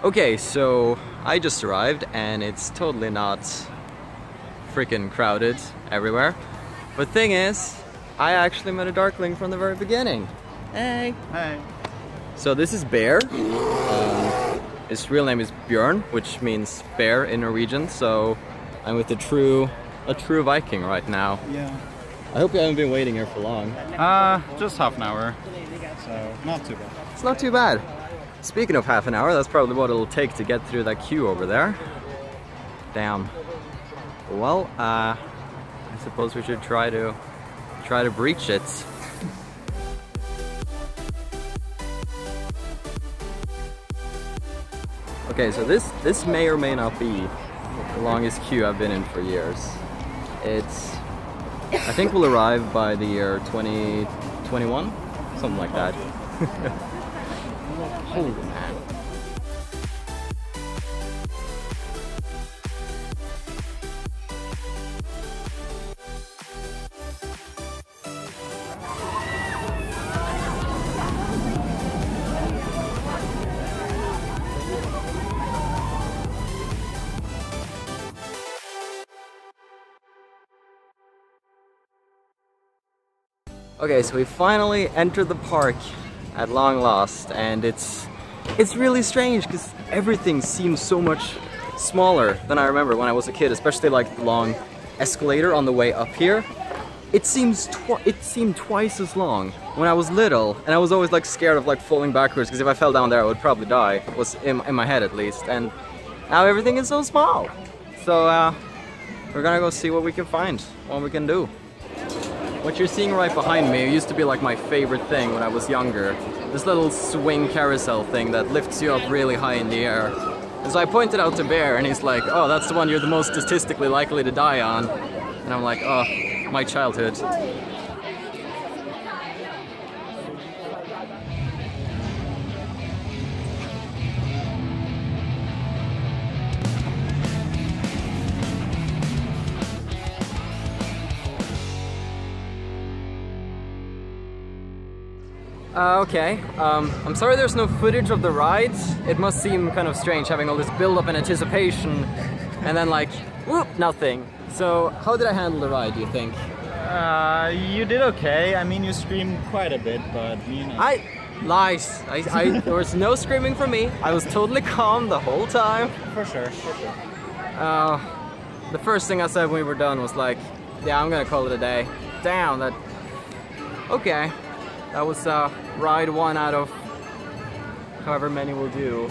Okay, so I just arrived and it's totally not freaking crowded everywhere. But thing is, I actually met a Darkling from the very beginning. Hey! Hey! So this is Bear. His real name is Björn, which means bear in Norwegian. So I'm with a true Viking right now. Yeah. I hope you haven't been waiting here for long. Just half an hour. So not too bad. It's not too bad. Speaking of half an hour, that's probably what it'll take to get through that queue over there. Damn. Well, I suppose we should try to breach it. Okay, so this may or may not be the longest queue I've been in for years. I think we'll arrive by the year 2021, something like that. Holy man. Okay, so we finally entered the park at long last, and it's really strange because everything seems so much smaller than I remember when I was a kid, especially like the long escalator on the way up here. It seemed twice as long when I was little, and I was always like scared of like falling backwards because if I fell down there I would probably die. It was in my head at least, and now everything is so small. So we're gonna go see what we can find, what we can do. What you're seeing right behind me used to be like my favorite thing when I was younger. This little swing carousel thing that lifts you up really high in the air. And so I pointed out to Bear and he's like, oh, that's the one you're the most statistically likely to die on. And I'm like, oh, my childhood. Okay, I'm sorry there's no footage of the rides. It must seem kind of strange having all this build-up and anticipation and then like, whoop, nothing. So, how did I handle the ride, do you think? You did okay. I mean, you screamed quite a bit, but you know. Lies. There was no screaming from me. I was totally calm the whole time. For sure, for sure. The first thing I said when we were done was like, yeah, I'm gonna call it a day. Damn, that... Okay. That was ride 1 out of however many we'll do.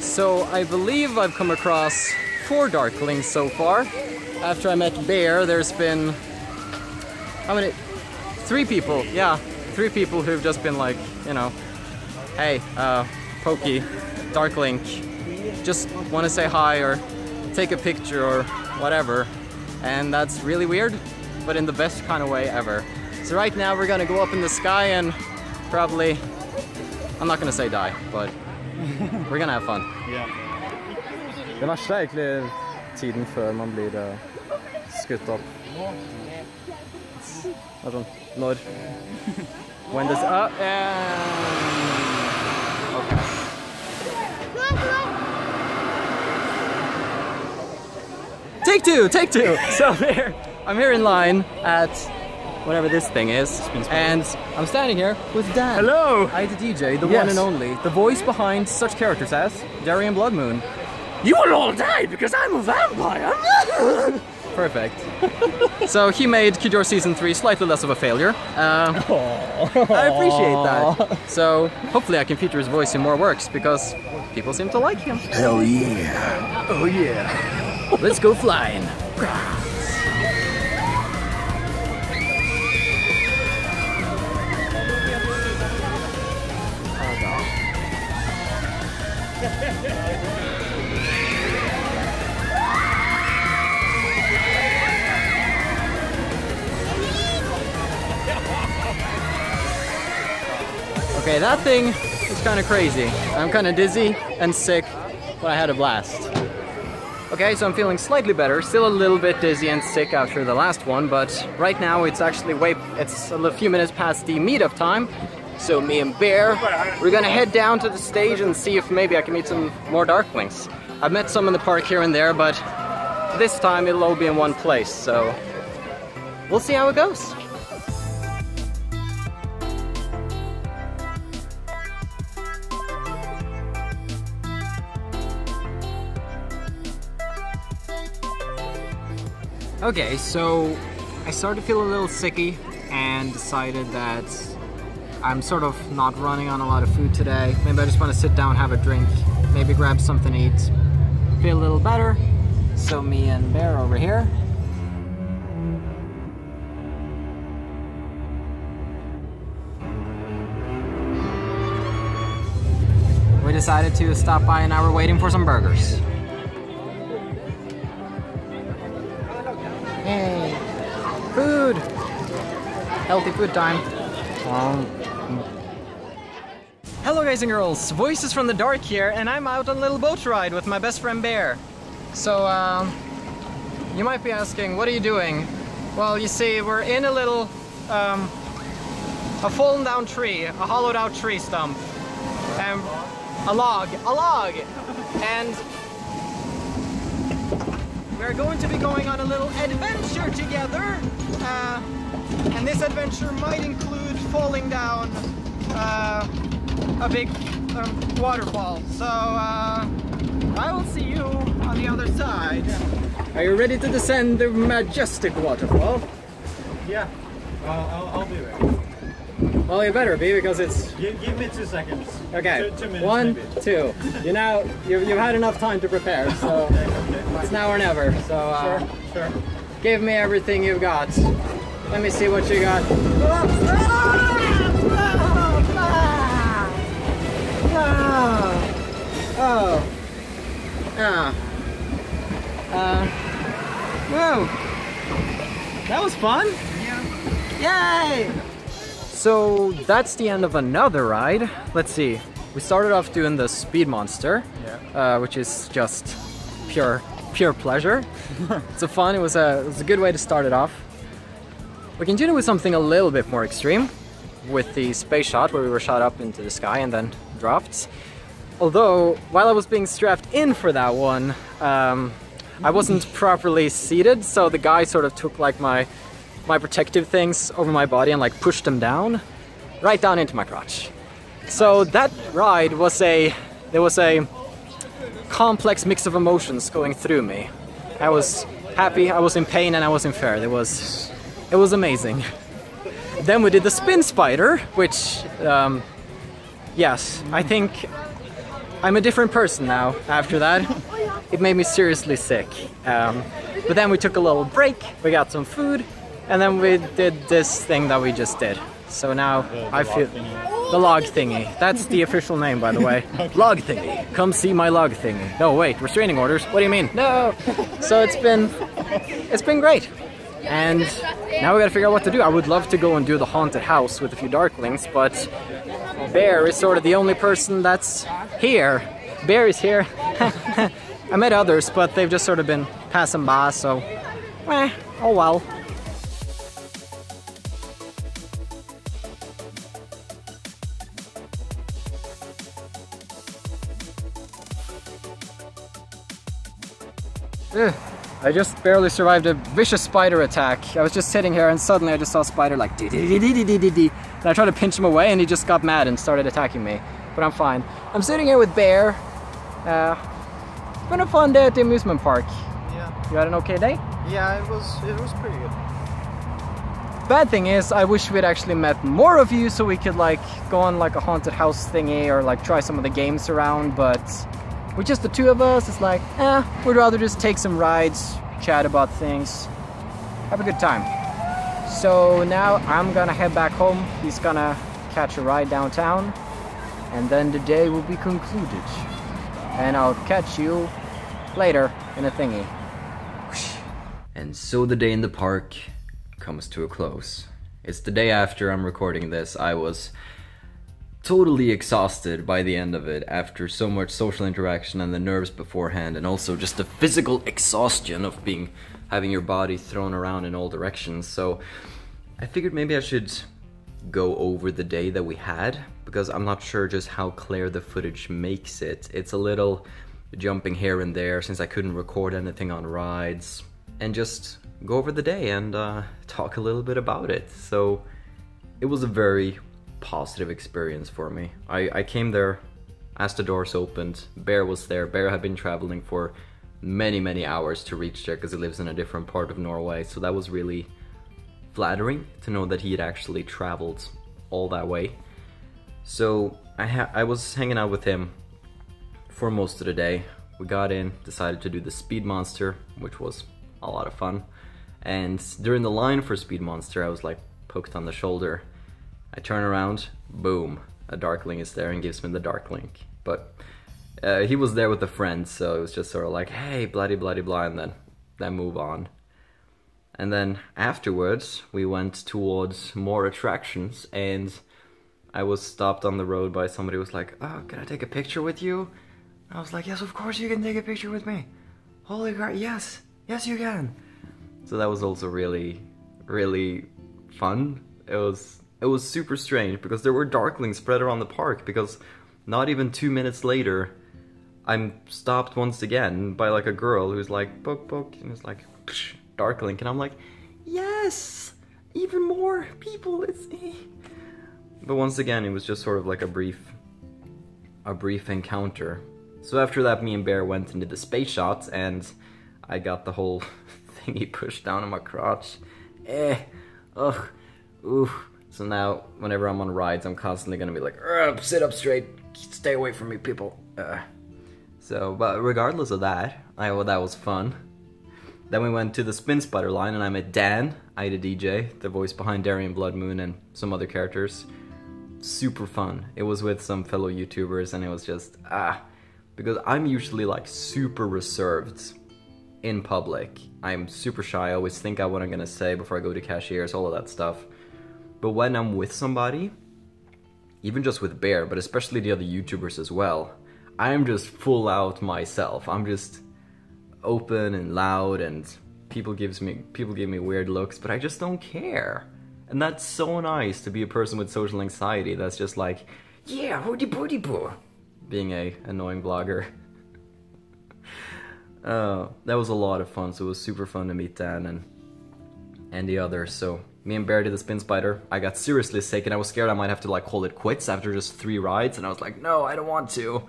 So I believe I've come across 4 Darklings so far. After I met Bear, there's been... how many? 3 people, yeah. 3 people who've just been like, you know, hey, Pokey, Darkling, just want to say hi or take a picture or whatever. And that's really weird, but in the best kind of way ever. So right now we're gonna go up in the sky and probably, I'm not gonna say die, but we're gonna have fun. Yeah. Det verste er egentlig tiden før man blir skutt opp. Sånn, når? When does... Okay. Take two! So there, I'm here in line at whatever this thing is, and I'm standing here with Dan. Hello! I the DJ, the one and only, the voice behind such characters as Jerry and Blood Moon. You will all die because I'm a vampire! Perfect. So he made Kijor Season 3 slightly less of a failure. I appreciate that. So hopefully I can feature his voice in more works because people seem to like him. Hell yeah! Oh yeah! Let's go flying. Okay, that thing is kind of crazy. I'm kind of dizzy and sick, but I had a blast. Okay, so I'm feeling slightly better. Still a little bit dizzy and sick after the last one, but right now it's actually it's a few minutes past the meetup time. So me and Bear, we're gonna head down to the stage and see if maybe I can meet some more Darklings. I've met some in the park here and there, but this time it'll all be in one place, so we'll see how it goes. Okay, so I started to feel a little sicky and decided that I'm sort of not running on a lot of food today. Maybe I just want to sit down, have a drink, maybe grab something to eat, feel a little better. So me and Bear over here. We decided to stop by and now we're waiting for some burgers. Hey, food! Healthy food time. Hello guys and girls, Voices from the Dark here, and I'm out on a little boat ride with my best friend Bear. So, you might be asking, what are you doing? Well, you see, we're in a little, a fallen down tree, a hollowed out tree stump, and a log, and we're going to be going on a little adventure together, and this adventure might include falling down a big waterfall. So I will see you on the other side. Are you ready to descend the majestic waterfall? Yeah, I'll be ready. Well, you better be, because it's... Give me 2 seconds. Okay, 2 minutes 1, maybe. 2. You've had enough time to prepare, so okay. it's now or never. So Sure. Give me everything you've got. Let me see what you got. Whoa! That was fun! Yeah! Yay! So that's the end of another ride. Let's see. We started off doing the Speed Monster, which is just pure pleasure. It was a good way to start it off. We continued with something a little bit more extreme, with the space shot, where we were shot up into the sky and then dropped. Although, while I was being strapped in for that one, I wasn't properly seated, so the guy sort of took like my protective things over my body and like pushed them down, right down into my crotch. So that ride there was a complex mix of emotions going through me. I was happy, I was in pain, and I was in fear. It was amazing. Then we did the spin spider, which, yes, I think I'm a different person now after that. It made me seriously sick. But then we took a little break, we got some food, and then we did this thing that we just did. So now I feel... The log thingy. That's the official name, by the way. Log thingy. Come see my log thingy. No, wait, restraining orders? What do you mean? No! So it's been great. And now we gotta figure out what to do. I would love to go and do the haunted house with a few Darklings, but Bear is sort of the only person that's here. Bear is here. I met others, but they've just sort of been passing by, so... oh well. I just barely survived a vicious spider attack. I was just sitting here and suddenly I just saw a spider like dee-dee-dee-dee-dee-dee-dee. And I tried to pinch him away and he just got mad and started attacking me. But I'm fine. I'm sitting here with Bear. It's been a fun day at the amusement park. Yeah. You had an okay day? Yeah, it was pretty good. Bad thing is, I wish we'd actually met more of you so we could like go on like a haunted house thingy or like try some of the games around, but with just the two of us, it's like, we'd rather just take some rides, chat about things, have a good time. So now I'm gonna head back home. He's gonna catch a ride downtown, and then the day will be concluded. And I'll catch you later in a thingy. And so the day in the park comes to a close. It's the day after I'm recording this. I was totally exhausted by the end of it after so much social interaction and the nerves beforehand, and also just the physical exhaustion of having your body thrown around in all directions. So I figured maybe I should go over the day that we had, because I'm not sure just how clear the footage makes it. It's a little jumping here and there since I couldn't record anything on rides, and just go over the day and talk a little bit about it. So it was a very positive experience for me. I came there as the doors opened. Bear was there. Bear had been traveling for many hours to reach there because he lives in a different part of Norway, so that was really flattering to know that he had actually traveled all that way. So I was hanging out with him for most of the day. We got in, decided to do the Speed Monster, which was a lot of fun. And during the line for Speed Monster, I was like poked on the shoulder. I turn around, boom, a Darkling is there and gives me the daPlaque. But he was there with a friend, so it was just sort of like, hey, bloody blah, and then move on. And then afterwards, we went towards more attractions, and I was stopped on the road by somebody who was like, oh, can I take a picture with you? I was like, yes, of course you can take a picture with me. Holy crap, yes, you can. So that was also really fun. It was super strange because there were Darklings spread around the park, because not even 2 minutes later, I'm stopped once again by like a girl who's like, poke, and it's like, psh, Darkling, and I'm like, yes, even more people, it's me. But once again, it was just sort of like a brief encounter. So after that, me and Bear went and did the space shots, and I got the whole thingy pushed down on my crotch. So now, whenever I'm on rides, I'm constantly gonna be like, sit up straight, stay away from me, people. But regardless of that, that was fun. Then we went to the Spin Spider line, and I met Dan, Ida DJ, the voice behind Darien Blood Moon, and some other characters. Super fun. It was with some fellow YouTubers, and it was just, because I'm usually like super reserved in public. I'm super shy, I always think out what I'm gonna say before I go to cashiers, all of that stuff. But when I'm with somebody, even just with Bear, but especially the other YouTubers as well, I'm just full out myself. I'm just open and loud, and people give me weird looks, but I just don't care. And that's so nice to be a person with social anxiety that's just like, yeah, hoody booty boo, being a annoying blogger. That was a lot of fun, so it was super fun to meet Dan and the others. So me and Bear did the Spin Spider. I got seriously sick, and I was scared I might have to like call it quits after just 3 rides, and I was like, no, I don't want to.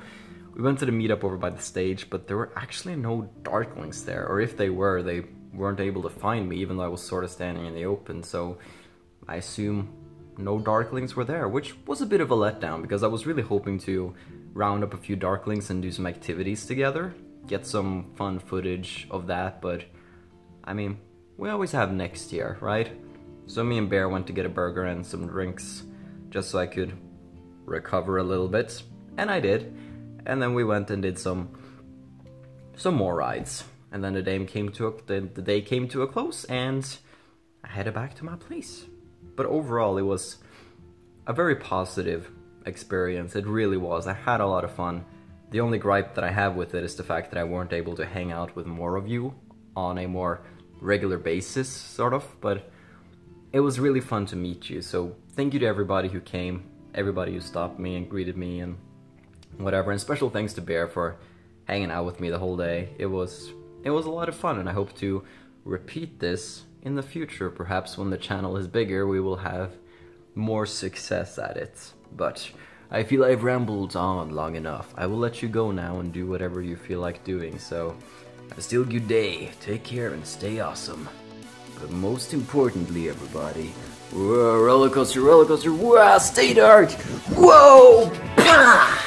We went to the meetup over by the stage, but there were actually no Darklings there, or if they were, they weren't able to find me, even though I was sort of standing in the open, so I assume no Darklings were there, which was a bit of a letdown, because I was really hoping to round up a few Darklings and do some activities together, get some fun footage of that, but I mean, we always have next year, right? So me and Bear went to get a burger and some drinks, just so I could recover a little bit, and I did. And then we went and did some more rides. And then the day came to a close, and I headed back to my place. But overall, it was a very positive experience. It really was. I had a lot of fun. The only gripe that I have with it is the fact that I weren't able to hang out with more of you on a more regular basis, sort of. But it was really fun to meet you. So thank you to everybody who came, everybody who stopped me and greeted me and whatever, and special thanks to Bear for hanging out with me the whole day. It was a lot of fun, and I hope to repeat this in the future. Perhaps when the channel is bigger, we will have more success at it. But I feel I've rambled on long enough. I will let you go now and do whatever you feel like doing, so have a still good day, take care, and stay awesome. But most importantly, everybody, whoa, roller coaster, whoa, stay dark, whoa, pah!